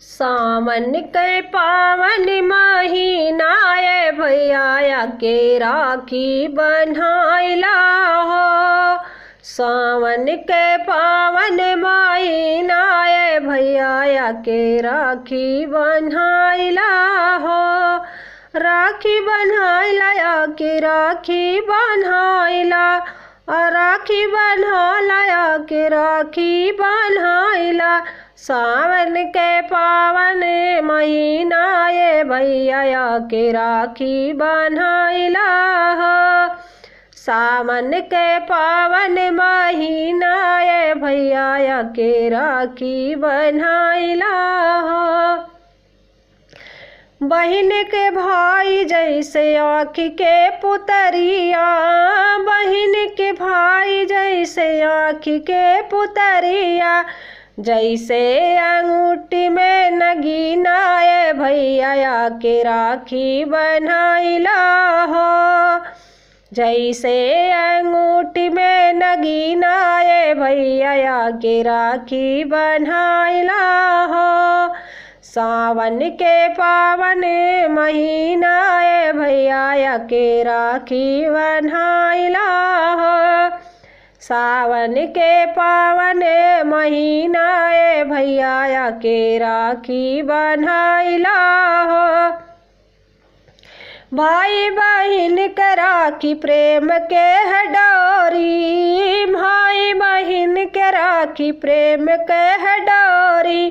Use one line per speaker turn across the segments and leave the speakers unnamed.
सावन के पावन महीना ए भैया के राखी बन्हाइला हो। सावन के पावन महीना ए भैया के राखी बन्हाइला हो। राखी बन्हाइला के राखी बन्हाइला, राखी बन्हाइला के राखी बन्हाइला। सावन के पावन महीना ए भैया के राखी बन्हाइला हो। सावन के पावन महीना ए भैया के राखी बन्हाइला हो। बहिन के भाई जैसे आँख के पुतरिया, बहिन के भाई जैसे आँख के पुतरिया। जैसे अंगूठी में नगीना ए भैया के राखी बन्हाइला हो। जैसे अंगूठी में नगीना ए भैया के राखी बन्हाइला हो। सावन के पावन महीना ए भैया के राखी बन्हाइला हो। सावन के पावन महीना ए भैया के राखी बन्हाइला हो। भाई बहिन के राखी प्रेम के है डोरी, भाई बहिन के राखी प्रेम के है डोरी।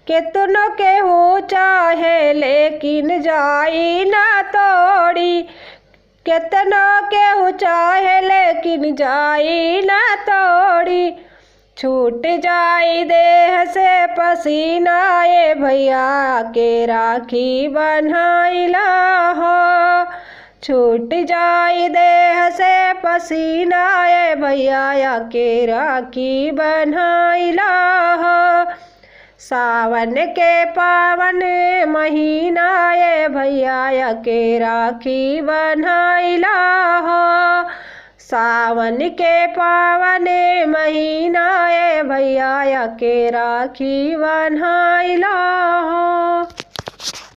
कितनों के हो चाहे लेकिन जाई ना तोड़ी, कितनों के हो चाहे लेकिन जाई ना तोड़ी। छूट जाई देह से पसीना ए भैया के राखी बन्हाइला हो। छूट जाई देह से पसीना ए भैया के राखी बन्हाइला हो। सावन के पावन महीना ए भैया के राखी बन्हाइला हो। सावन के पावन महीना ए भैया के राखी बन्हाइला हो।